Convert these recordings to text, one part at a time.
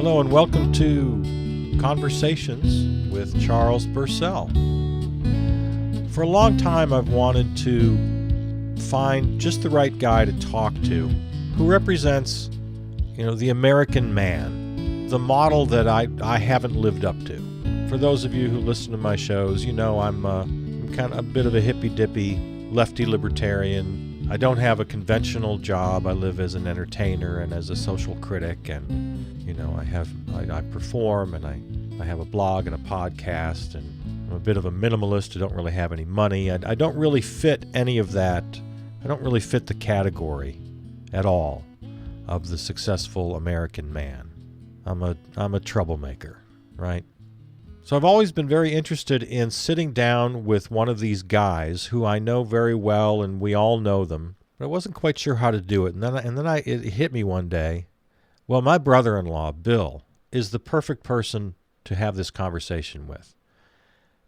Hello and welcome to Conversations with Charles Bursell. For a long time I've wanted to find just the right guy to talk to who represents, the American man, the model that I haven't lived up to. For those of you who listen to my shows, I'm kind of a bit of a hippy-dippy lefty libertarian. I don't have a conventional job. I live as an entertainer and as a social critic, and I perform, and I have a blog and a podcast, and I'm a bit of a minimalist. I don't really have any money. I don't really fit any of that. I don't really fit the category at all of the successful American man. I'm a troublemaker, right? So I've always been very interested in sitting down with one of these guys who I know very well, and we all know them, but I wasn't quite sure how to do it. And then it hit me one day. Well, my brother-in-law, Bill, is the perfect person to have this conversation with,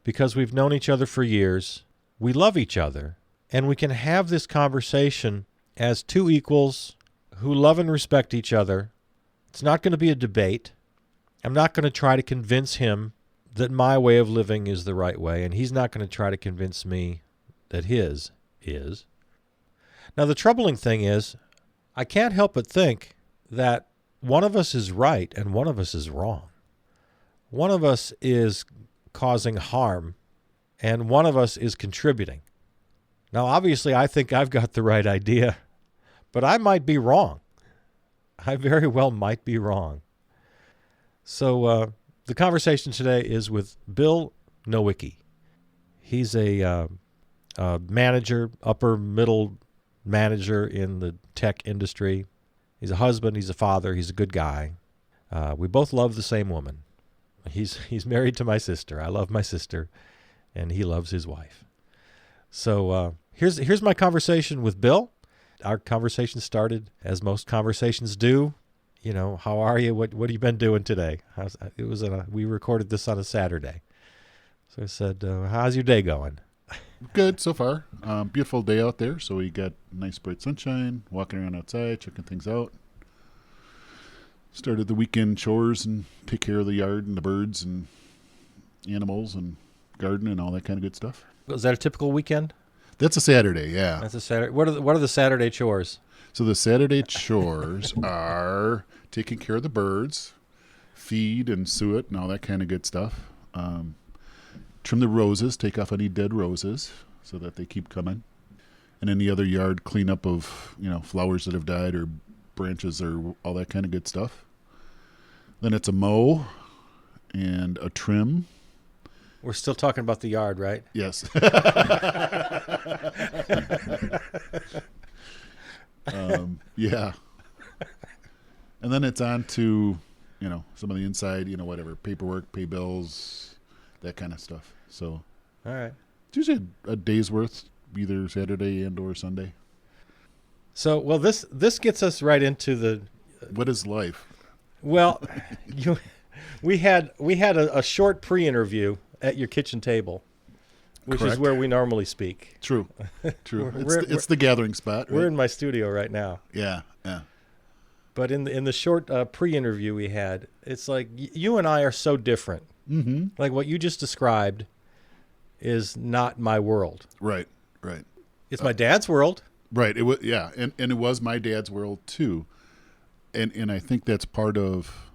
because we've known each other for years, we love each other, and we can have this conversation as two equals who love and respect each other. It's not going to be a debate. I'm not going to try to convince him that my way of living is the right way, and he's not going to try to convince me that his is. Now, the troubling thing is, I can't help but think that one of us is right and one of us is wrong. One of us is causing harm, and one of us is contributing. Now, obviously, I think I've got the right idea, but I might be wrong. I very well might be wrong. So the conversation today is with Bill Nowicki. He's a manager, upper middle manager in the tech industry. He's a husband, he's a father, he's a good guy. We both love the same woman. He's married to my sister. I love my sister, and he loves his wife. So here's my conversation with Bill. Our conversation started as most conversations do. How are you? What have you been doing today? We recorded this on a Saturday. So I said, how's your day going? Good so far. Beautiful day out there. So we got nice bright sunshine, walking around outside, checking things out. Started the weekend chores and take care of the yard and the birds and animals and garden and all that kind of good stuff. Was that a typical weekend? That's a Saturday, yeah. That's a Saturday. What are the Saturday chores? So the Saturday chores are taking care of the birds, feed and suet and all that kind of good stuff. Trim the roses, take off any dead roses so that they keep coming. And in the other yard, clean up of, flowers that have died or branches or all that kind of good stuff. Then it's a mow and a trim. We're still talking about the yard, right? Yes. Yeah. And then it's on to, some of the inside, whatever, paperwork, pay bills, that kind of stuff. So, all right. It's usually a day's worth, either Saturday and or Sunday. So, well, this gets us right into the... What is life? Well, we had a short pre-interview at your kitchen table, which Correct. Is where we normally speak. True. It's the gathering spot. Right? We're in my studio right now. Yeah. But in the short pre-interview we had, it's like you and I are so different. Mm-hmm. Like what you just described is not my world. Right. It's my dad's world. Right. It was, yeah, and it was my dad's world too, and I think that's part of,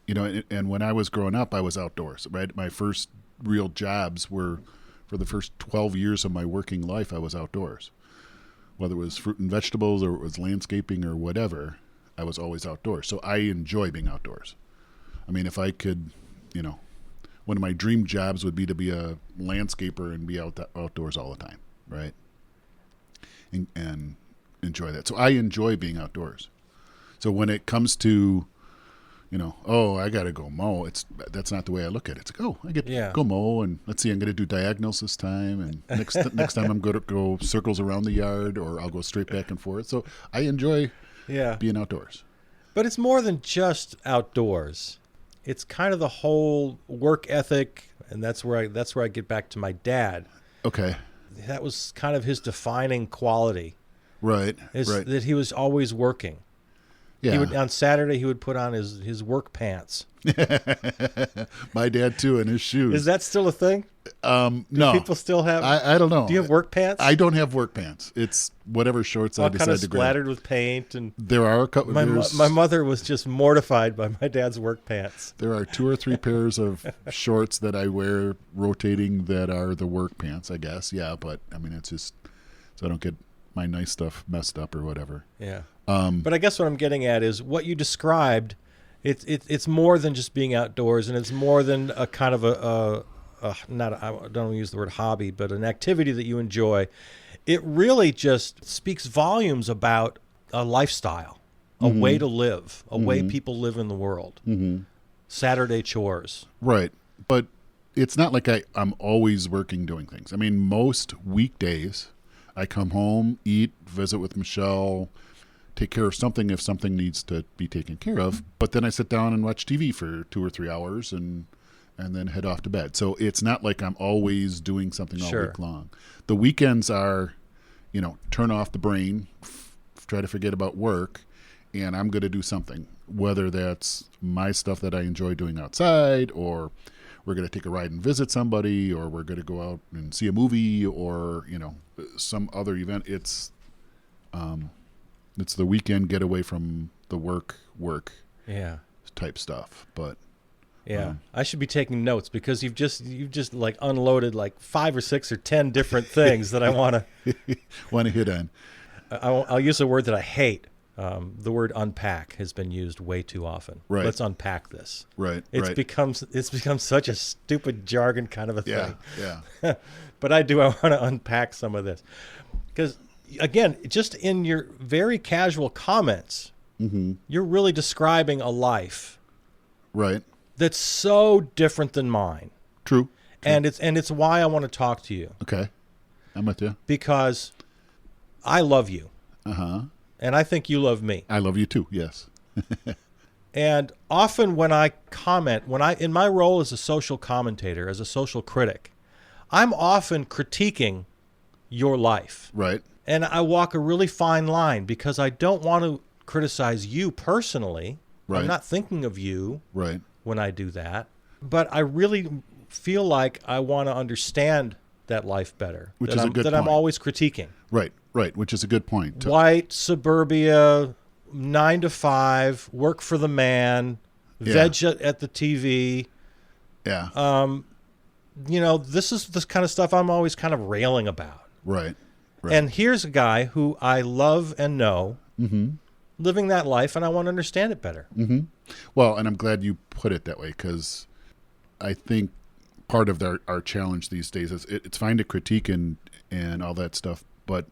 and when I was growing up, I was outdoors. Right. My first real jobs were, for the first 12 years of my working life, I was outdoors. Whether it was fruit and vegetables or it was landscaping or whatever, I was always outdoors. So I enjoy being outdoors. I mean, if I could, one of my dream jobs would be to be a landscaper and be outdoors all the time, right? And enjoy that. So I enjoy being outdoors. So when it comes to, I got to go mow, that's not the way I look at it. It's like, I get to go mow, and let's see, I'm going to do diagonals this time, and next time I'm going to go circles around the yard, or I'll go straight back and forth. So I enjoy being outdoors. But it's more than just outdoors. It's kind of the whole work ethic, and that's where I get back to my dad. Okay. That was kind of his defining quality. Right. That he was always working. Yeah. He would, on Saturday, he would put on his work pants. My dad too, and his shoes. Is that still a thing? No. Do people still have? I don't know. Do you have work pants? I don't have work pants. It's whatever shorts I decide to grab. Splattered with paint, and There are a couple. my mother was just mortified by my dad's work pants. There are 2 or 3 pairs of shorts that I wear rotating that are the work pants, I guess. Yeah, but I mean, it's just so I don't get my nice stuff messed up or whatever. Yeah. But I guess what I'm getting at is what you described. It's more than just being outdoors, and it's more than a kind of I don't use the word hobby, but an activity that you enjoy. It really just speaks volumes about a lifestyle, a way to live, a way people live in the world. Saturday chores. Right. But it's not like I'm always working doing things. I mean, most weekdays I come home, eat, visit with Michelle, take care of something if something needs to be taken care of. But then I sit down and watch TV for 2 or 3 hours and then head off to bed. So it's not like I'm always doing something all week long. The weekends are, turn off the brain, try to forget about work, and I'm going to do something, whether that's my stuff that I enjoy doing outside, or we're going to take a ride and visit somebody, or we're going to go out and see a movie, or, some other event. It's the weekend getaway from the work type stuff. But yeah, I should be taking notes because you've just like unloaded like 5 or 6 or 10 different things that I want to hit on. I'll use a word that I hate. The word unpack has been used way too often. Right. Let's unpack this. Right. It's become such a stupid jargon kind of a thing. Yeah. But I want to unpack some of this because again, just in your very casual comments, you're really describing a life. Right. That's so different than mine. True. And it's why I want to talk to you. Okay. I'm with you. Because I love you. Uh-huh. And I think you love me. I love you too, yes. And often when I comment, in my role as a social commentator, as a social critic, I'm often critiquing your life. Right. And I walk a really fine line because I don't want to criticize you personally. Right. I'm not thinking of you. Right. When I do that. But I really feel like I want to understand that life better. Which is a good point. That I'm always critiquing. Right, which is a good point. White, suburbia, 9 to 5, work for the man, veg at the TV. Yeah. This is this kind of stuff I'm always kind of railing about. Right. And here's a guy who I love and know. Living that life, and I want to understand it better. Well, and I'm glad you put it that way because I think part of our challenge these days is it's fine to critique and all that stuff, but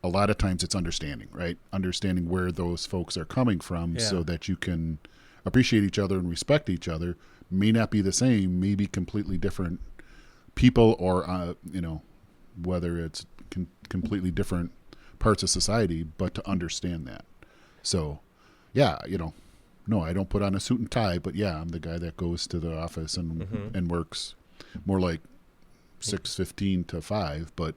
a lot of times it's understanding, right? Understanding where those folks are coming from so that you can appreciate each other and respect each other. May not be the same, may be completely different people or, whether it's completely different parts of society, but to understand that. So, no, I don't put on a suit and tie, but I'm the guy that goes to the office and works more like 6:15 to 5. But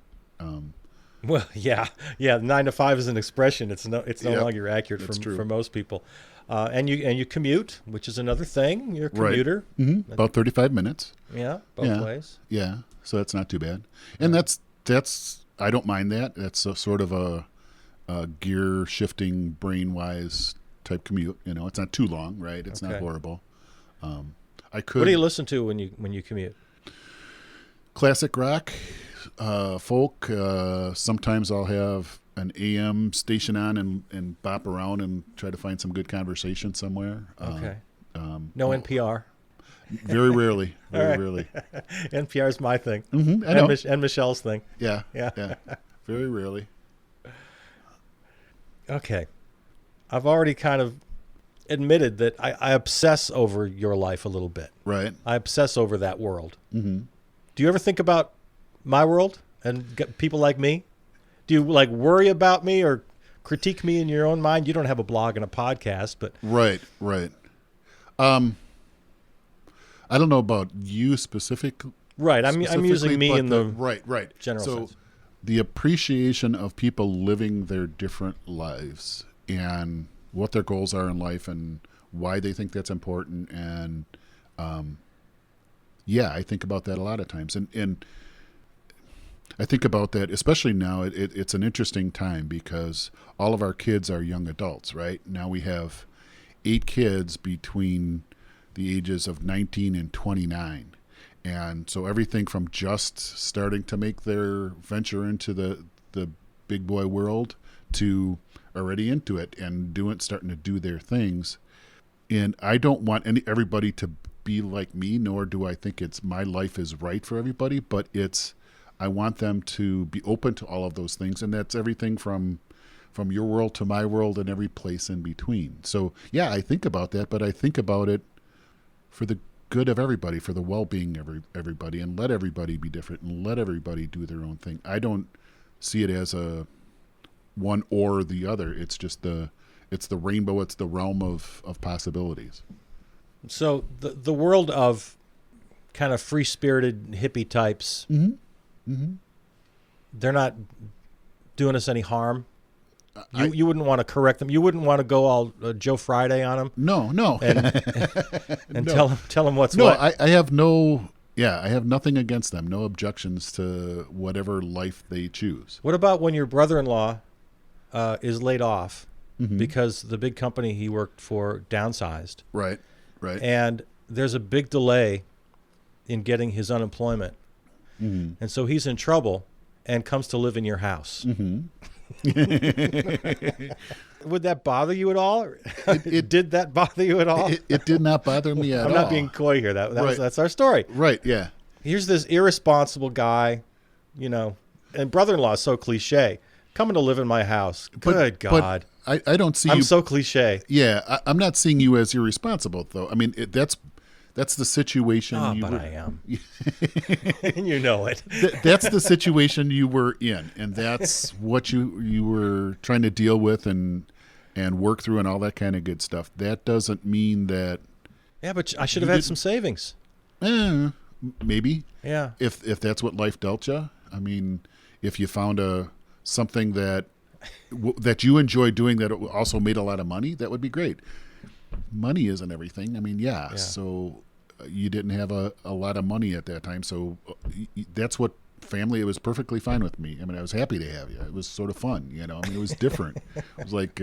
well, 9 to 5 is an expression. It's no longer accurate for most people. And you commute, which is another thing. You're a commuter, about 35 minutes. Yeah, both ways. Yeah, so that's not too bad, and that's I don't mind that. That's a sort of a gear shifting, brain wise type commute. It's not too long, right? It's not horrible. What do you listen to when you commute? Classic rock, folk. Sometimes I'll have an AM station on and bop around and try to find some good conversation somewhere. Okay. No NPR. Very rarely. Very rarely. NPR is my thing. I know. And Michelle's thing. Yeah. Very rarely. Okay. I've already kind of admitted that I obsess over your life a little bit. Right. I obsess over that world. Do you ever think about my world and people like me? Do you worry about me or critique me in your own mind? You don't have a blog and a podcast, but Right. I don't know about you specifically. Right. I'm using me in the right. general sense. The appreciation of people living their different lives and what their goals are in life and why they think that's important. And I think about that a lot of times. And I think about that, especially now, it's an interesting time because all of our kids are young adults, right? Now we have 8 kids between the ages of 19 and 29. And so everything from just starting to make their venture into the big boy world to already into it and starting to do their things. And I don't want everybody to be like me, nor do I think it's my life is right for everybody, but I want them to be open to all of those things. And that's everything from your world to my world and every place in between. So yeah, I think about that, but I think about it for the good of everybody, for the well-being of everybody, and let everybody be different and let everybody do their own thing. I don't see it as a one or the other. It's just it's the rainbow. It's the realm of possibilities. So the world of kind of free-spirited hippie types, they're not doing us any harm. You wouldn't want to correct them. You wouldn't want to go all Joe Friday on them. No. And No. tell them what's what. I have I have nothing against them. No objections to whatever life they choose. What about when your brother-in-law is laid off because the big company he worked for downsized? Right. And there's a big delay in getting his unemployment. And so he's in trouble and comes to live in your house. Would that bother you at all? Did that bother you at all? It did not bother me at all. I'm not being coy here. That's our story. Right, yeah. Here's this irresponsible guy, and brother-in-law is so cliche, coming to live in my house. Good God. But I don't see I'm you. so cliche. Yeah, I'm not seeing you as irresponsible, though. I mean, that's the situation. I am. And you know it. That's the situation you were in, and that's what you were trying to deal with and work through and all that kind of good stuff. That doesn't mean that. Yeah, but I should have had some savings. Maybe. Yeah. If that's what life dealt you. I mean, if you found something that you enjoy doing that also made a lot of money, that would be great. Money isn't everything. I mean, yeah. So you didn't have a lot of money at that time. So that's what family, it was perfectly fine with me. I mean, I was happy to have you. It was sort of fun, I mean, it was different. It was like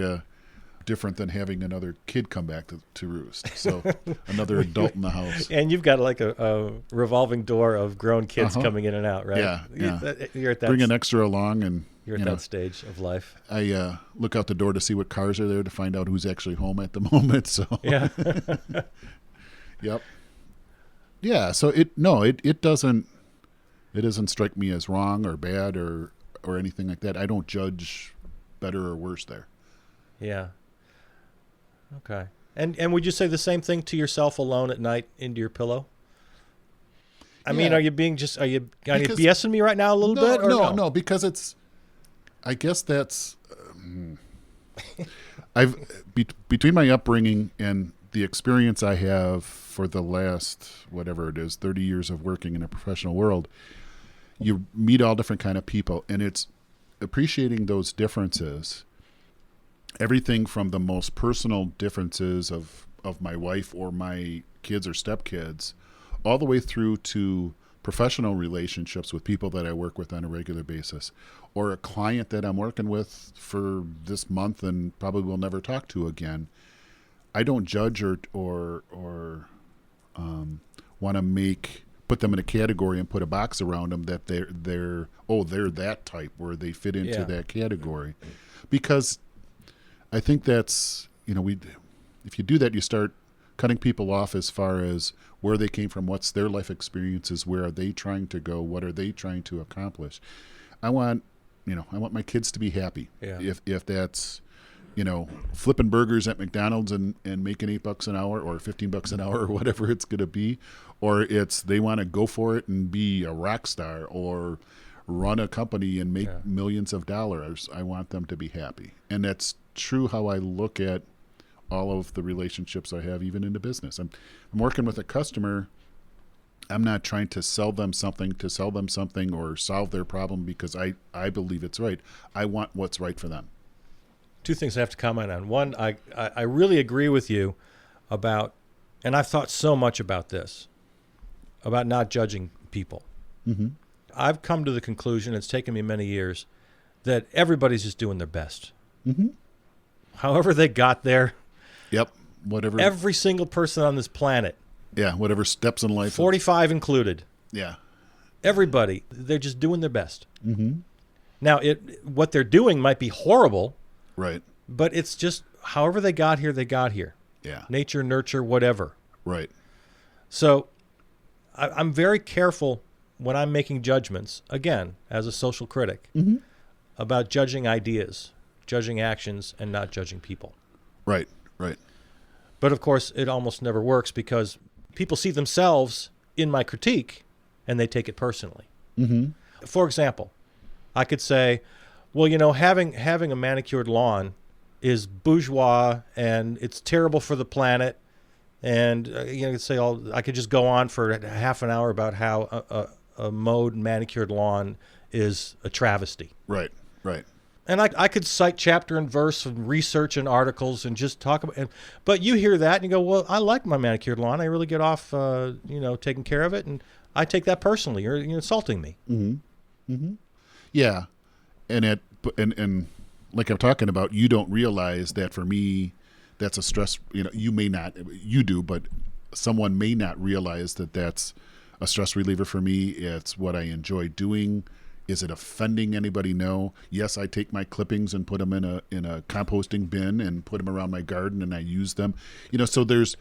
different than having another kid come back to roost. So another adult in the house. And you've got like a revolving door of grown kids coming in and out, right? Yeah. You're at that Bring an extra along and you're at that stage of life. I look out the door to see what cars are there to find out who's actually home at the moment. So yeah. Yep. Yeah. So it doesn't strike me as wrong or bad or anything like that. I don't judge better or worse there. Yeah. Okay. And would you say the same thing to yourself alone at night into your pillow? I mean, are you BSing me right now a little bit? Or no, because I guess that's between my upbringing and the experience I have for the last, whatever it is, 30 years of working in a professional world, you meet all different kind of people, and it's appreciating those differences, everything from the most personal differences of my wife or my kids or stepkids, all the way through to professional relationships with people that I work with on a regular basis, or a client that I'm working with for this month and probably will never talk to again. I don't judge or want to put them in a category and put a box around them that they're that type where they fit into that category, because I think that's if you do that, you start cutting people off as far as where they came from, what's their life experiences, where are they trying to go, what are they trying to accomplish. I want my kids to be happy. Yeah. If that's flipping burgers at McDonald's and making $8 an hour or $15 an hour or whatever it's going to be, or it's they want to go for it and be a rock star or run a company and make millions of dollars. I want them to be happy, and that's true how I look at all of the relationships I have, even in the business. I'm working with a customer. I'm not trying to sell them something or solve their problem because I believe it's right. I want what's right for them. Two things I have to comment on. One, I really agree with you about, and I've thought so much about this, about not judging people. Mm-hmm. I've come to the conclusion, it's taken me many years, that everybody's just doing their best. Mm-hmm. However they got there. Yep. Whatever. Every single person on this planet. Yeah. Whatever steps in life. 45 included. Yeah. Everybody. They're just doing their best. Mm-hmm. Now, what they're doing might be horrible. Right. But it's just however they got here, they got here. Yeah. Nature, nurture, whatever. Right. So I'm very careful when I'm making judgments, again, as a social critic, mm-hmm. about judging ideas, judging actions, and not judging people. Right. Right. But, of course, it almost never works because people see themselves in my critique and they take it personally. Mm-hmm. For example, I could say, well, having a manicured lawn is bourgeois and it's terrible for the planet. And, I could just go on for half an hour about how a mowed, manicured lawn is a travesty. Right, right. And I could cite chapter and verse and research and articles and just talk about it. But you hear that and you go, well, I like my manicured lawn. I really get off, taking care of it. And I take that personally. You're insulting me. Mm-hmm. Mm-hmm. Yeah. And like I'm talking about, you don't realize that for me, that's a stress, you may not, you do, but someone may not realize that that's a stress reliever for me. It's what I enjoy doing. Is it offending anybody? No. Yes, I take my clippings and put them in a composting bin and put them around my garden and I use them. So there's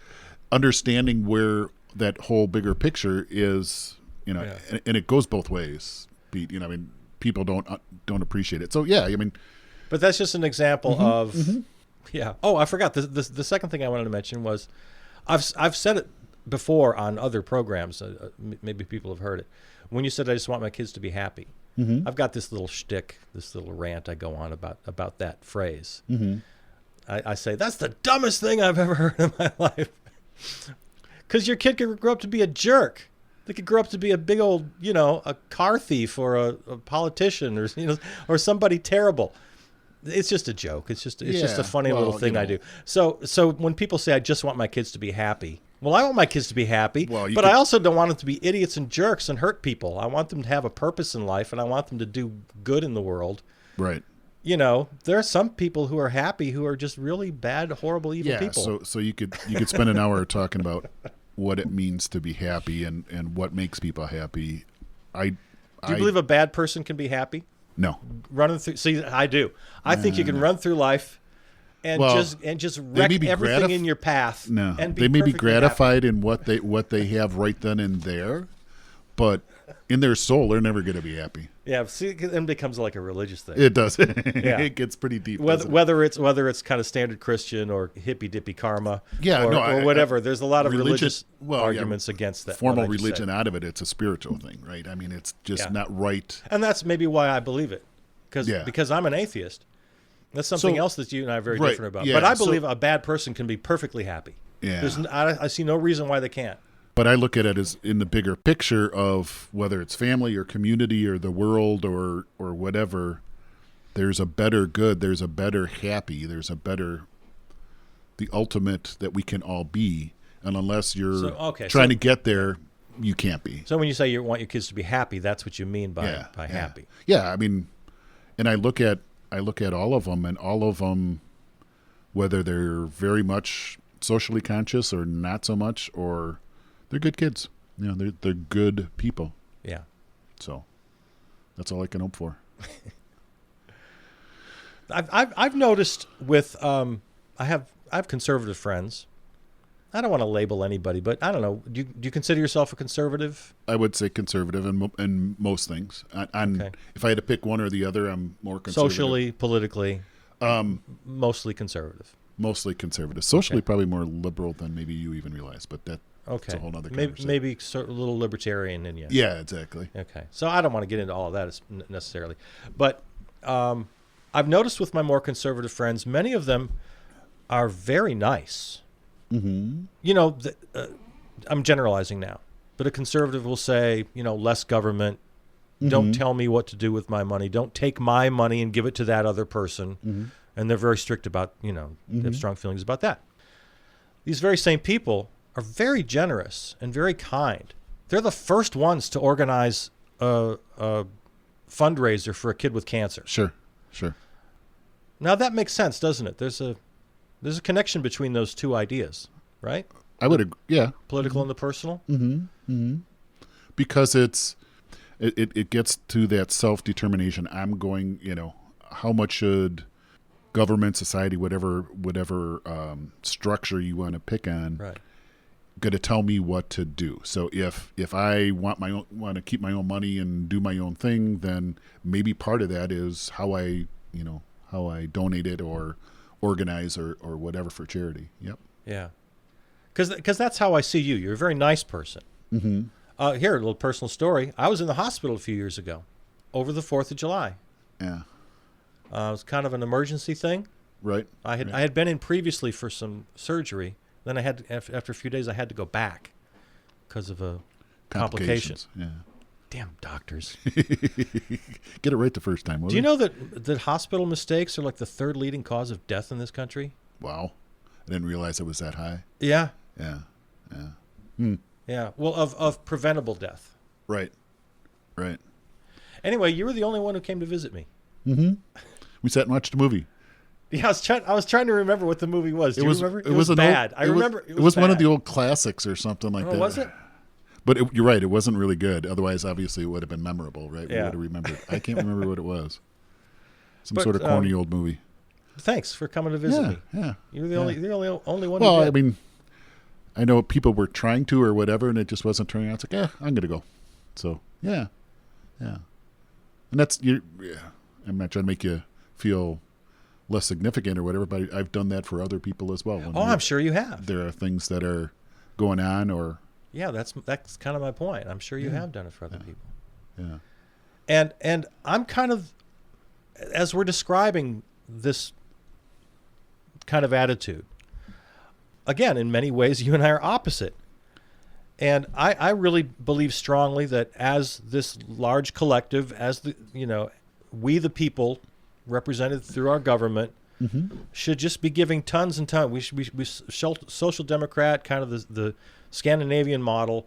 understanding where that whole bigger picture is, and it goes both ways, Pete. People don't appreciate it. So yeah, but that's just an example mm-hmm, of. Mm-hmm. Yeah. Oh, I forgot. The second thing I wanted to mention was, I've said it before on other programs. Maybe people have heard it. When you said I just want my kids to be happy, mm-hmm. I've got this little shtick, this little rant I go on about that phrase. Mm-hmm. I say that's the dumbest thing I've ever heard in my life. Because your kid could grow up to be a jerk. They could grow up to be a big old, a car thief or a politician or somebody terrible. It's just a joke. It's just a funny little thing I do. So when people say I just want my kids to be happy, well, I want my kids to be happy, but I also don't want them to be idiots and jerks and hurt people. I want them to have a purpose in life, and I want them to do good in the world. Right. There are some people who are happy who are just really bad, horrible, evil people. So you could spend an hour talking about what it means to be happy and what makes people happy. Do you believe a bad person can be happy? No. Running through, see, I do. I think you can run through life and just wreck everything in your path. No, and they may be gratified happy. in what they have right then and there, but in their soul, they're never going to be happy. Yeah, see, it then becomes like a religious thing. It does. Yeah. It gets pretty deep. Whether it's kind of standard Christian or hippy dippy karma, or whatever. There's a lot of religious arguments against that. Formal religion out of it, it's a spiritual thing, right? It's just not right. And that's maybe why I believe it, because I'm an atheist. That's something else that you and I are very different about. Yeah, but I believe a bad person can be perfectly happy. Yeah. I see no reason why they can't. But I look at it as in the bigger picture of whether it's family or community or the world or whatever, there's a better good, there's a better happy, there's a better, the ultimate that we can all be. And unless you're trying to get there, you can't be. So when you say you want your kids to be happy, that's what you mean by happy. Yeah, and I look at all of them, and all of them, whether they're very much socially conscious or not so much, or they're good kids. They're good people. Yeah. So that's all I can hope for. I've noticed with I have conservative friends. I don't want to label anybody, but I don't know. Do you consider yourself a conservative? I would say conservative in most things. If I had to pick one or the other, I'm more conservative. Socially, politically, mostly conservative. Mostly conservative. Socially, probably more liberal than maybe you even realize, but that's a whole other conversation. Maybe a little libertarian in you. Yeah, exactly. Okay. So I don't want to get into all of that necessarily. But I've noticed with my more conservative friends, many of them are very nice. Mm-hmm. I'm generalizing now, but a conservative will say, less government. Mm-hmm. Don't tell me what to do with my money. Don't take my money and give it to that other person. Mm-hmm. And they're very strict about, they have strong feelings about that. These very same people are very generous and very kind. They're the first ones to organize a fundraiser for a kid with cancer. Sure. Now that makes sense, doesn't it? There's a connection between those two ideas, right? I would agree. Yeah. Political and the personal. Because it gets to that self-determination. I'm going, how much should government, society, whatever structure you want to pick on, right, going to tell me what to do. So if I want to keep my own money and do my own thing, then maybe part of that is how I donate it or organize or whatever for charity. Yep. Yeah. Because that's how I see you. You're a very nice person. Mm-hmm. Here, a little personal story. I was in the hospital a few years ago over the 4th of July. Yeah. It was kind of an emergency thing. Right. I had been in previously for some surgery. Then I had after a few days I had to go back because of a complication. Yeah. Damn doctors. Get it right the first time. Do you know that hospital mistakes are like the 3rd leading cause of death in this country? Wow. I didn't realize it was that high. Yeah. Yeah. Yeah. Well, of preventable death. Right. Anyway, you were the only one who came to visit me. Mm-hmm. We sat and watched a movie. Yeah, I was trying to remember what the movie was. Do you remember? It was bad. I remember it was one of the old classics or something like that. Was it? But you're right. It wasn't really good. Otherwise, obviously, it would have been memorable, right? Yeah. We would have remembered. I can't remember what it was. Some sort of corny old movie. Thanks for coming to visit me. Yeah. You're the only one. Well, I mean, I know people were trying to or whatever, and it just wasn't turning out. It's like, I'm going to go. So, yeah. And that's I'm not trying to make you feel less significant or whatever, but I've done that for other people as well. I'm sure you have. There are things that are going on or... Yeah, that's kind of my point. I'm sure you have done it for other people. Yeah. And I'm kind of, as we're describing this kind of attitude, again, in many ways, you and I are opposite. And I really believe strongly that as this large collective, as we the people represented through our government, should just be giving tons and tons. We should be social democrat, kind of the Scandinavian model,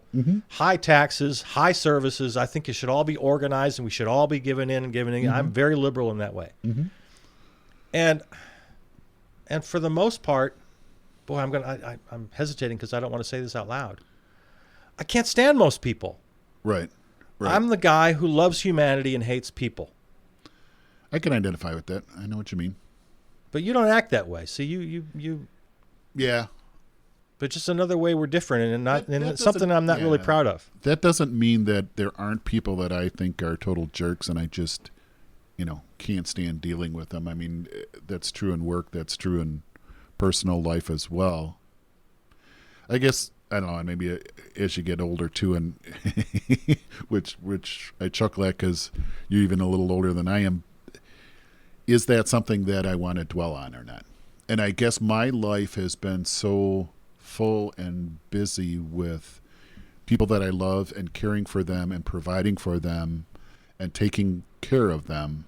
high taxes, high services. I think it should all be organized and we should all be giving in and giving in. I'm very liberal in that way. And for the most part, boy, I'm hesitating because I don't want to say this out loud. I can't stand most people. Right. I'm the guy who loves humanity and hates people. I can identify with that. I know what you mean. But you don't act that way. See, you. Yeah. But just another way we're different, and it's something I'm not really proud of. That doesn't mean that there aren't people that I think are total jerks, and I just, can't stand dealing with them. I mean, that's true in work. That's true in personal life as well. I guess, I don't know, maybe as you get older too, and which I chuckle at because you're even a little older than I am. Is that something that I want to dwell on or not? And I guess my life has been so full and busy with people that I love and caring for them and providing for them and taking care of them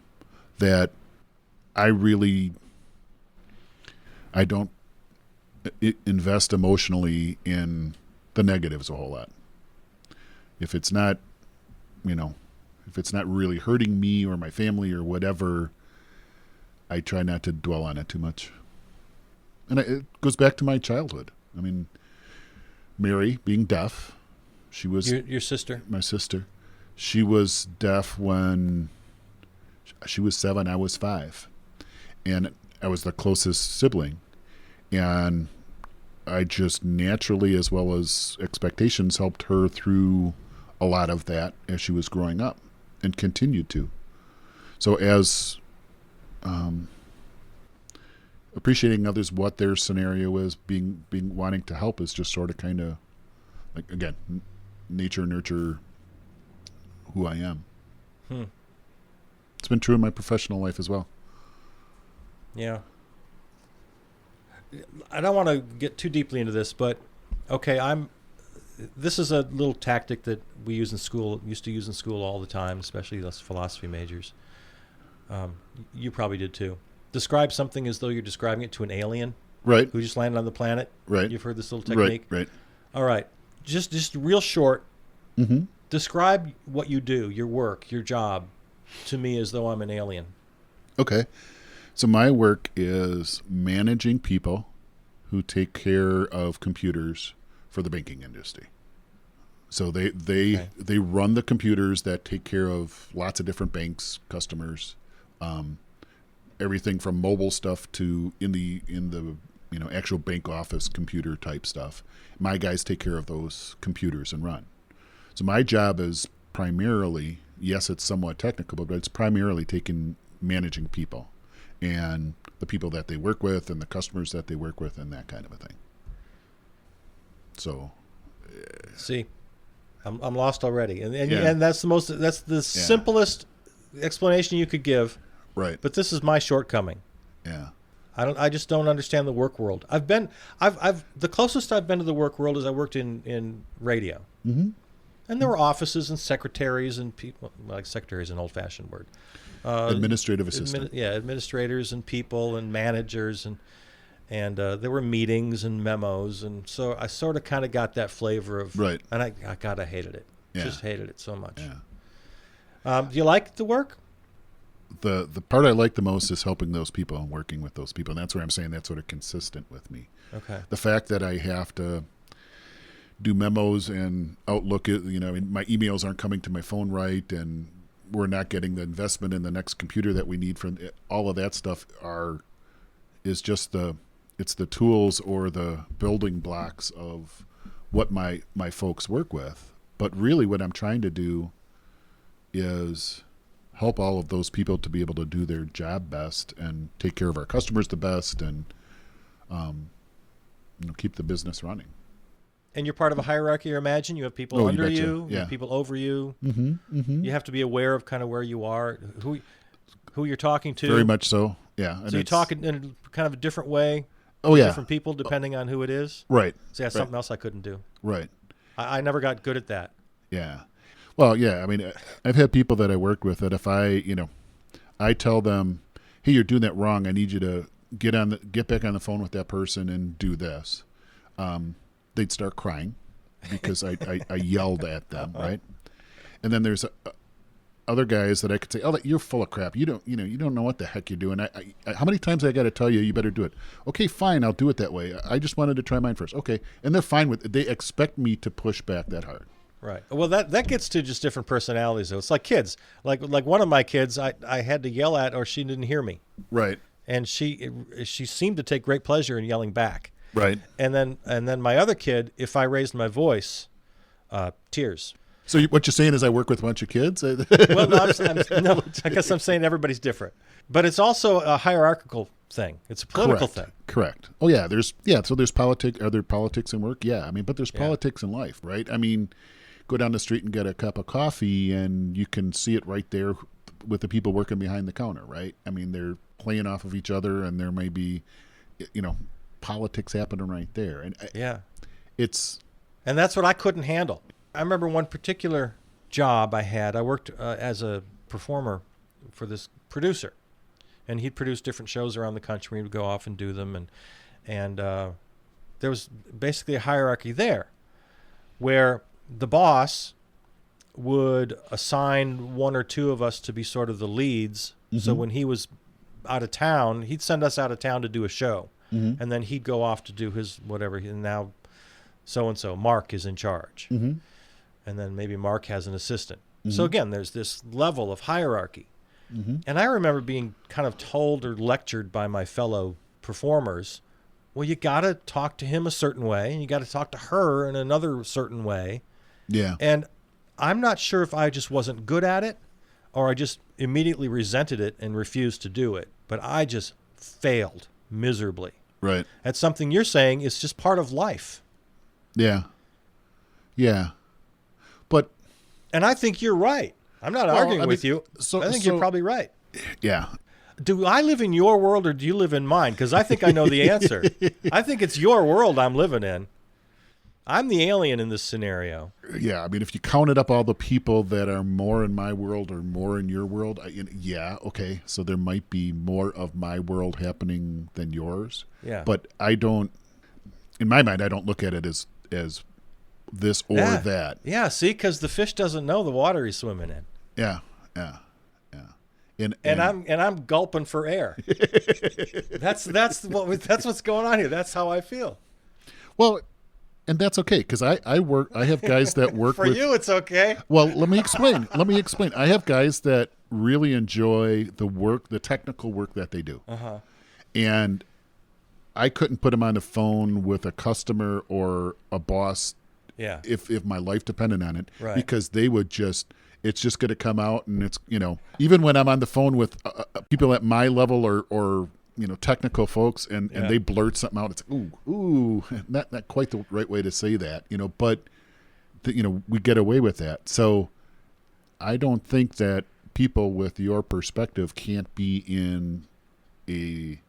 that I don't invest emotionally in the negatives a whole lot. If it's not really hurting me or my family or whatever, I try not to dwell on it too much. And it goes back to my childhood. I mean, Mary being deaf, she was... Your sister? My sister. She was deaf when she was 7, I was 5. And I was the closest sibling. And I just naturally, as well as expectations, helped her through a lot of that as she was growing up and continued to. So as... appreciating others, what their scenario is, being wanting to help is just sort of kind of like, again, nature nurture who I am. It's been true in my professional life as well. Yeah. I don't want to get too deeply into this, but okay, this is a little tactic that we used to use in school all the time, especially us philosophy majors. You probably did too. describe something as though you're describing it to an alien Right. who just landed on the planet. Right. You've heard this little technique. Right. All right. Just real short. Mm-hmm. Describe what you do, your work, your job, to me as though I'm an alien. Okay. So my work is managing people who take care of computers for the banking industry. So they run the computers that take care of lots of different banks, customers, everything from mobile stuff to in the actual bank office computer type stuff. My guys take care of those computers and run. So my job is primarily, yes, it's somewhat technical, but it's primarily managing people and the people that they work with and the customers that they work with and that kind of a thing. So, see, I'm lost already, and that's the simplest explanation you could give. Right. But this is my shortcoming. Yeah. I just don't understand the work world. I've the closest I've been to the work world is I worked in radio. Mm-hmm. And there were offices and secretaries and people, like secretary is an old-fashioned word. Administrative assistant. Administrators and people and managers and there were meetings and memos, and so I sort of kind of got that flavor of right. And I hated it. Yeah. Just hated it so much. Yeah. Do you like the work? The part I like the most is helping those people and working with those people, and that's where I'm saying that's sort of consistent with me. Okay. The fact that I have to do memos and Outlook, my emails aren't coming to my phone right, and we're not getting the investment in the next computer that we need for all of that stuff is just it's the tools or the building blocks of what my folks work with. But really what I'm trying to do is help all of those people to be able to do their job best and take care of our customers the best and keep the business running. And you're part of a hierarchy, I imagine. You have people under you, you have people over you. Mm-hmm, mm-hmm. You have to be aware of kind of where you are, who you're talking to. Very much so, yeah. And so you talk in a kind of a different way to different people depending on who it is. Right. See, that's something else I couldn't do. Right. I never got good at that. Yeah. Well, yeah, I mean, I've had people that I work with that if I tell them, hey, you're doing that wrong, I need you to get back on the phone with that person and do this. They'd start crying because I yelled at them, right? And then there's other guys that I could say, "Oh, you're full of crap. You don't know what the heck you're doing. How many times I got to tell you, you better do it? Okay, fine, I'll do it that way. I just wanted to try mine first. Okay, and they're fine with it. They expect me to push back that hard. Right. Well, that gets to just different personalities, though. It's like kids. Like one of my kids, I had to yell at, or she didn't hear me. Right. And she seemed to take great pleasure in yelling back. Right. And then my other kid, if I raised my voice, tears. So what you're saying is I work with a bunch of kids? Well, no, I guess I'm saying everybody's different. But it's also a hierarchical thing. It's a political thing. Correct. Oh, yeah. So there's politics. Are there politics in work? Yeah. I mean, but there's politics in life, right? I mean, go down the street and get a cup of coffee and you can see it right there with the people working behind the counter, right? I mean, they're playing off of each other and there may be, politics happening right there. And and that's what I couldn't handle. I remember one particular job I had. I worked as a performer for this producer, and he'd produce different shows around the country. He would go off and do them, and there was basically a hierarchy there, where the boss would assign one or two of us to be sort of the leads. Mm-hmm. So when he was out of town, he'd send us out of town to do a show, mm-hmm. and then he'd go off to do his whatever. And now, so and so, Mark is in charge. Mm-hmm. And then maybe Mark has an assistant. Mm-hmm. So again, there's this level of hierarchy. Mm-hmm. And I remember being kind of told or lectured by my fellow performers, well, you got to talk to him a certain way, and you got to talk to her in another certain way. Yeah. And I'm not sure if I just wasn't good at it or I just immediately resented it and refused to do it. But I just failed miserably. Right. That's something you're saying is just part of life. Yeah. Yeah. And I think you're right. I'm not arguing with you. I think you're probably right. Yeah. Do I live in your world or do you live in mine? Because I think I know the answer. I think it's your world I'm living in. I'm the alien in this scenario. Yeah, I mean, if you counted up all the people that are more in my world or more in your world, yeah, okay, so there might be more of my world happening than yours. Yeah. But I don't, in my mind, I don't look at it as this or that. Yeah, see, because the fish doesn't know the water he's swimming in. Yeah. And I'm gulping for air. That's what's going on here. That's how I feel. Well, and that's okay, because I have guys that work for you, it's okay. Well, let me explain. I have guys that really enjoy the technical work that they do. Uh-huh. And I couldn't put them on the phone with a customer or a boss if my life depended on it, right. Because they would it's just going to come out, and it's, even when I'm on the phone with people at my level or technical folks, and they blurt something out, it's ooh, not quite the right way to say that, but we get away with that. So I don't think that people with your perspective can't be in a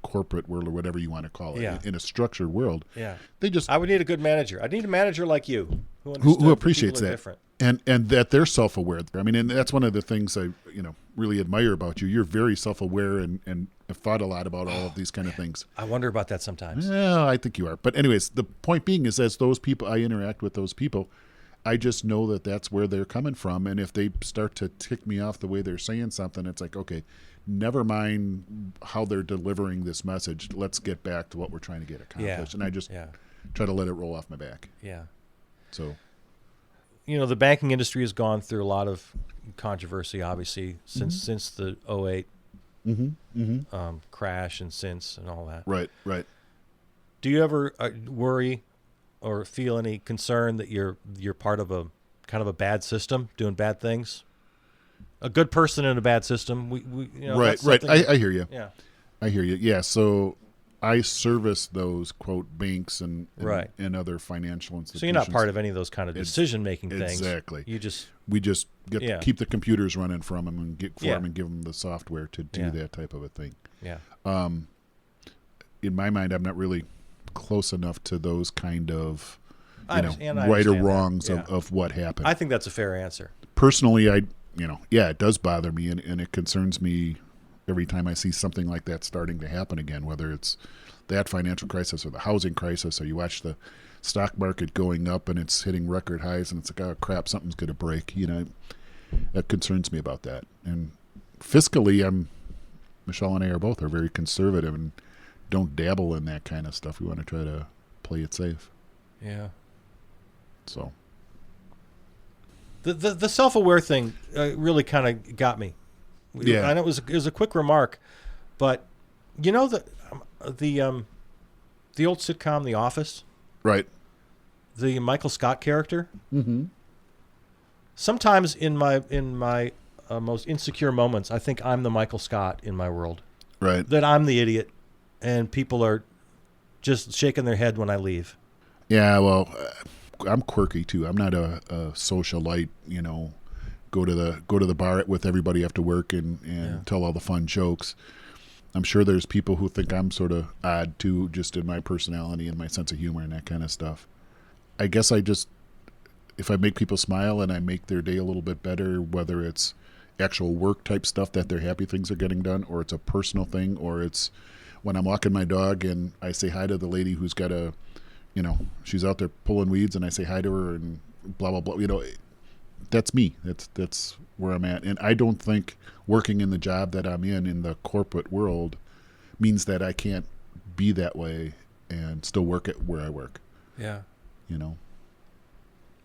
corporate world or whatever you want to call it, in a structured world. Yeah, I would need a good manager. I need a manager like you who appreciates that. Different. And that they're self-aware. I mean, and that's one of the things I really admire about you. You're very self-aware and have thought a lot about all of these kind of things. I wonder about that sometimes. Yeah, I think you are. But anyways, the point being is, as those people, I interact with those people, I just know that that's where they're coming from. And if they start to tick me off the way they're saying something, it's like, okay, never mind how they're delivering this message. Let's get back to what we're trying to get accomplished. And I just try to let it roll off my back. Yeah. So, the banking industry has gone through a lot of controversy, obviously, since the 2008 crash and all that. Right. Do you ever worry or feel any concern that you're part of a kind of a bad system, doing bad things? A good person in a bad system. Right. I hear you. Yeah. I hear you. Yeah. So I service those, quote, banks and other financial institutions. So you're not part of any of those kind of decision-making things. Exactly. We just keep the computers running from them and give them the software to do that type of a thing. Yeah. In my mind, I'm not really close enough to those kind of right or wrongs of what happened. I think that's a fair answer. Personally, it does bother me, and it concerns me every time I see something like that starting to happen again, whether it's that financial crisis or the housing crisis, or you watch the stock market going up and it's hitting record highs, and it's like, oh crap, something's going to break. That concerns me about that. And fiscally, Michelle and I are very conservative and don't dabble in that kind of stuff. We want to try to play it safe. Yeah. So the self-aware thing really kind of got me. Yeah. I know it was a quick remark, but the old sitcom The Office, right? The Michael Scott character. Mm-hmm. Sometimes in my most insecure moments, I think I'm the Michael Scott in my world. Right. That I'm the idiot, and people are just shaking their head when I leave. Yeah. Well, I'm quirky too. I'm not a socialite. Go to the bar with everybody after work and tell all the fun jokes. I'm sure there's people who think I'm sort of odd too, just in my personality and my sense of humor and that kind of stuff. I guess if I make people smile and I make their day a little bit better, whether it's actual work type stuff that they're happy things are getting done, or it's a personal thing, or it's when I'm walking my dog and I say hi to the lady who's got she's out there pulling weeds, and I say hi to her and blah, blah, blah. That's me. That's where I'm at. And I don't think working in the job that I'm in the corporate world, means that I can't be that way and still work at where I work. Yeah.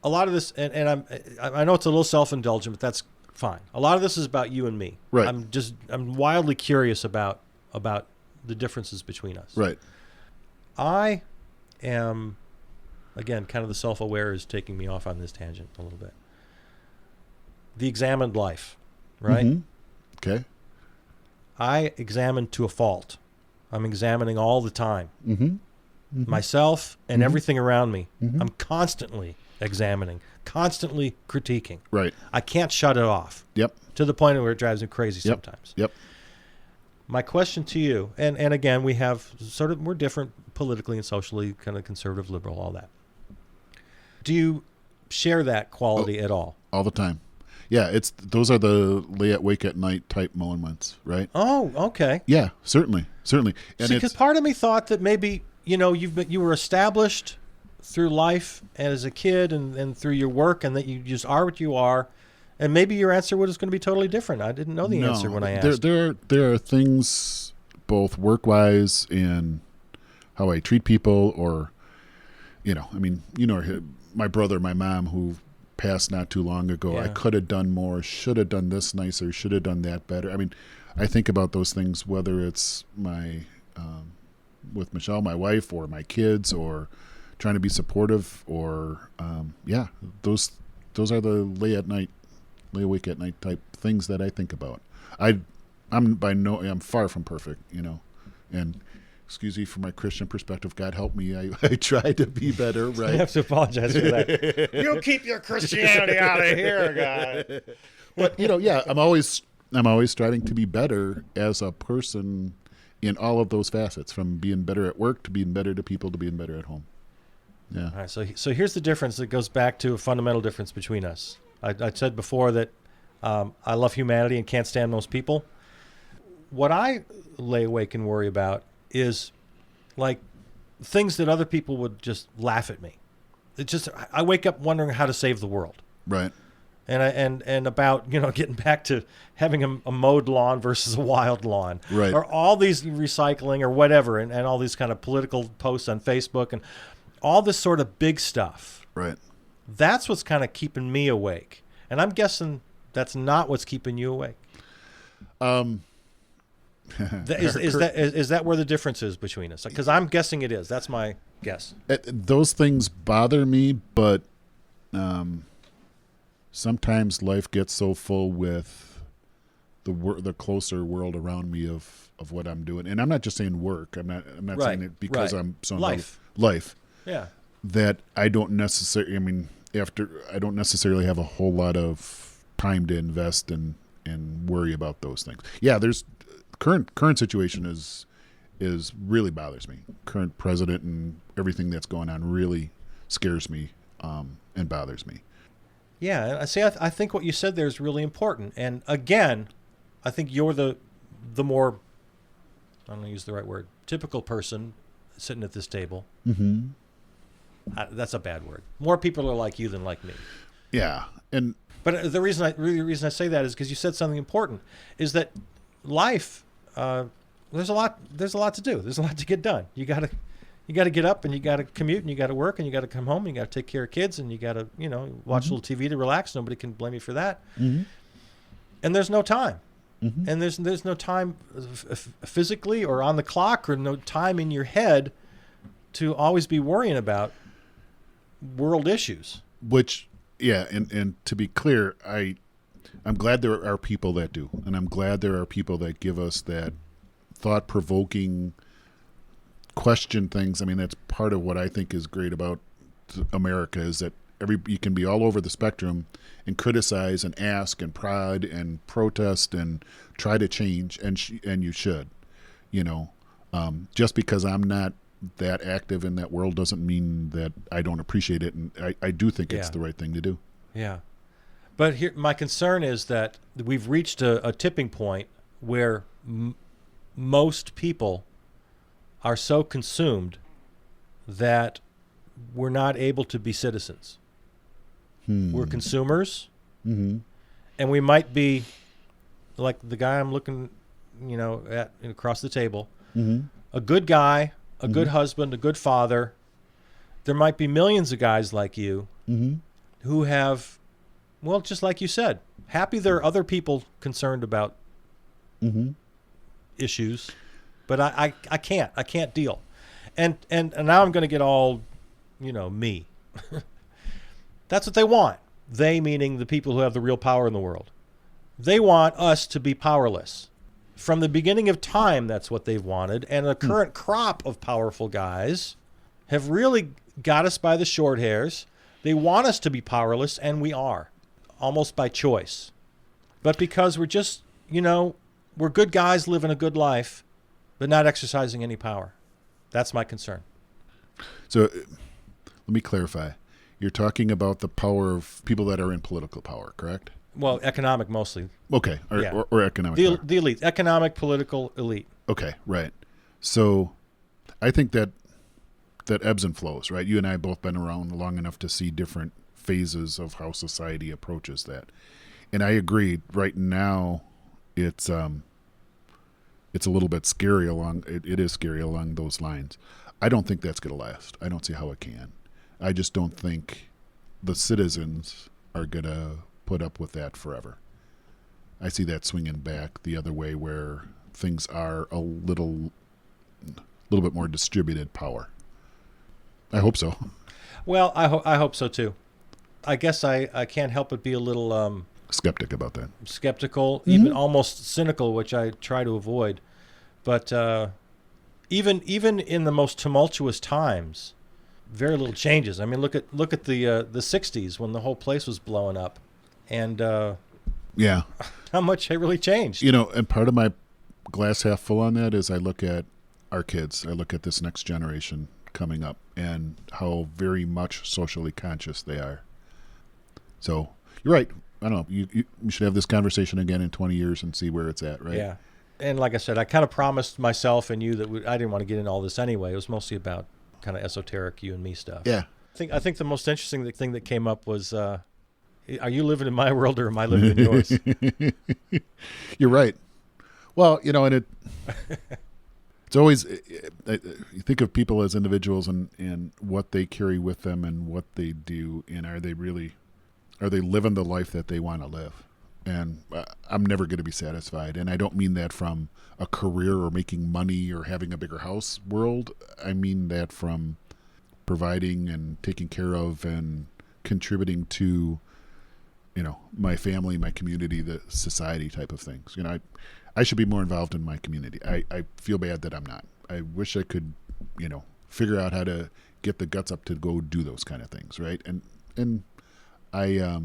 A lot of this, and I know it's a little self-indulgent, but that's fine. A lot of this is about you and me. Right. I'm wildly curious about the differences between us. Right. I am, again, kind of the self-aware is taking me off on this tangent a little bit. The examined life, right? Mm-hmm. Okay. I examine to a fault. I'm examining all the time. Mm-hmm. Mm-hmm. Myself and Mm-hmm. everything around me. Mm-hmm. I'm constantly examining, constantly critiquing. Right. I can't shut it off. Yep. To the point where it drives me crazy sometimes. Yep. My question to you, and again, we're different politically and socially, kind of conservative, liberal, all that. Do you share that quality at all? All the time. Yeah, those are the wake at night type moments, right? Oh, okay. Yeah, certainly. And because part of me thought that maybe, you were established through life and as a kid and through your work, and that you just are what you are, and maybe your answer was going to be totally different. I didn't know the answer when I asked. There are things both work-wise and how I treat people, or, my brother, my mom, who passed not too long ago. Yeah. I could have done more, should have done this nicer, should have done that better. I mean, I think about those things, whether it's with Michelle, my wife, or my kids, or trying to be supportive, or those are the lay awake at night type things that I think about. I'm far from perfect, and excuse me for my Christian perspective. God help me. I try to be better, right? I have to apologize for that. You keep your Christianity out of here, guy. But I'm always striving to be better as a person in all of those facets, from being better at work to being better to people to being better at home. Yeah. All right. So here's the difference that goes back to a fundamental difference between us. I said before that I love humanity and can't stand most people. What I lay awake and worry about is like things that other people would just laugh at me. I wake up wondering how to save the world. Right. And about, getting back to having a mowed lawn versus a wild lawn. Right. Or all these recycling or whatever, and all these kind of political posts on Facebook and all this sort of big stuff. Right. That's what's kind of keeping me awake. And I'm guessing that's not what's keeping you awake. Is that where the difference is between us? Because I'm guessing it is. That's my guess. Those things bother me, but sometimes life gets so full with the closer world around me of what I'm doing, and I'm not just saying work. I'm not right, saying it because right. I'm so life. Yeah. That I don't necessarily. I mean, I don't necessarily have a whole lot of time to invest and worry about those things. Yeah, there's current situation is really bothers me. Current president and everything that's going on really scares me and bothers me. Yeah, I think what you said there is really important. And again, I think you're the more, I don't know, use the right word, typical person sitting at this table. Mm-hmm. That's a bad word. More people are like you than like me. Yeah, but the reason I say that is because you said something important. Is that life? There's a lot to do. There's a lot to get done. You got to get up and you got to commute and you got to work and you got to come home and you got to take care of kids and you got to watch a little TV to relax. Nobody can blame you for that. Mm-hmm. And there's no time. Mm-hmm. And there's no time physically or on the clock, or no time in your head to always be worrying about world issues. Which, yeah, and to be clear, I'm glad there are people that do, and I'm glad there are people that give us that thought-provoking question things. I mean, that's part of what I think is great about America, is that you can be all over the spectrum and criticize and ask and prod and protest and try to change, and you should. Just because I'm not that active in that world doesn't mean that I don't appreciate it, and I do think it's the right thing to do. Yeah. But here, my concern is that we've reached a tipping point where most people are so consumed that we're not able to be citizens. We're consumers, mm-hmm. and we might be like the guy I'm looking, at across the table, mm-hmm. a good guy, a mm-hmm. good husband, a good father. There might be millions of guys like you mm-hmm. who have, well, just like you said, happy there are other people concerned about mm-hmm. issues, but I can't deal. And now I'm going to get all, me. That's what they want. They, meaning the people who have the real power in the world. They want us to be powerless. From the beginning of time, that's what they've wanted. And the current crop of powerful guys have really got us by the short hairs. They want us to be powerless, and we are, almost by choice. But because we're just, we're good guys living a good life, but not exercising any power. That's my concern. So let me clarify. You're talking about the power of people that are in political power, correct? Well, economic mostly. Okay, or economic power. The elite, economic, political elite. Okay, right. So I think that ebbs and flows, right? You and I both been around long enough to see different phases of how society approaches that. And I agree, right now it's a little bit scary it is scary along those lines. I don't think that's going to last. I don't see how it can. I just don't think the citizens are going to put up with that forever. I see that swinging back the other way where things are a little bit more distributed power. I hope so. Well, I hope so too. I guess I can't help but be a little skeptic about that. Skeptical, even almost cynical, which I try to avoid. But even in the most tumultuous times, very little changes. I mean, look at the 60s when the whole place was blowing up, and how much it really changed. And part of my glass half full on that is I look at our kids. I look at this next generation coming up and how very much socially conscious they are. So you're right. I don't know. You should have this conversation again in 20 years and see where it's at, right? Yeah. And like I said, I kind of promised myself and you that I didn't want to get into all this anyway. It was mostly about kind of esoteric you and me stuff. Yeah. I think the most interesting thing that came up was, are you living in my world or am I living in yours? You're right. Well, and it's always, you think of people as individuals and what they carry with them and what they do, and are they living the life that they want to live? And I'm never going to be satisfied. And I don't mean that from a career or making money or having a bigger house world. I mean that from providing and taking care of and contributing to, my family, my community, the society type of things. I should be more involved in my community. I feel bad that I'm not. I wish I could, figure out how to get the guts up to go do those kind of things, right? And I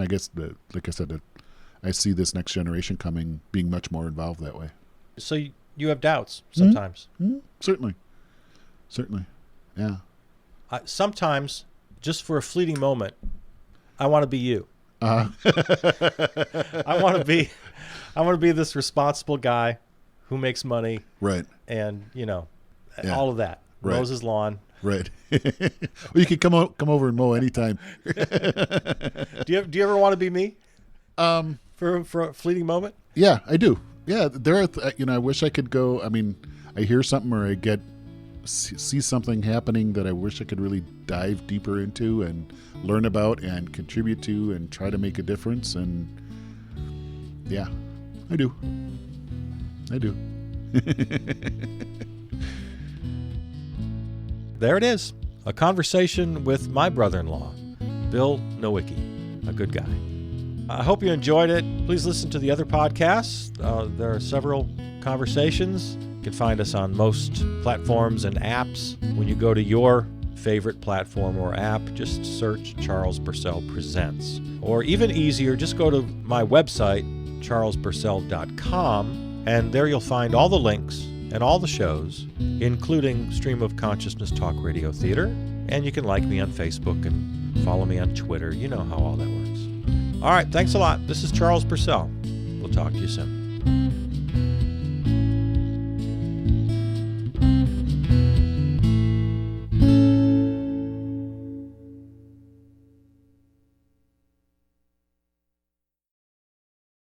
guess like I said, I see this next generation coming, being much more involved that way. So you have doubts sometimes. Mm-hmm. Certainly, yeah. Sometimes, just for a fleeting moment, I want to be you. Uh-huh. I want to be this responsible guy who makes money, right? And all of that. Right. Mows his lawn. Right. Well, you can come over and mow anytime. Do you ever want to be me? For a fleeting moment? Yeah, I do. Yeah, there are. I wish I could go. I mean, I hear something or I see something happening that I wish I could really dive deeper into and learn about and contribute to and try to make a difference. And yeah, I do. There it is, a conversation with my brother-in-law, Bill Nowicki, a good guy. I hope you enjoyed it. Please listen to the other podcasts. There are several conversations. You can find us on most platforms and apps. When you go to your favorite platform or app, just search Charles Bursell Presents. Or even easier, just go to my website, charlesbursell.com, and there you'll find all the links and all the shows, including Stream of Consciousness Talk Radio Theater. And you can like me on Facebook and follow me on Twitter. You know how all that works. All right, thanks a lot. This is Charles Bursell. We'll talk to you soon.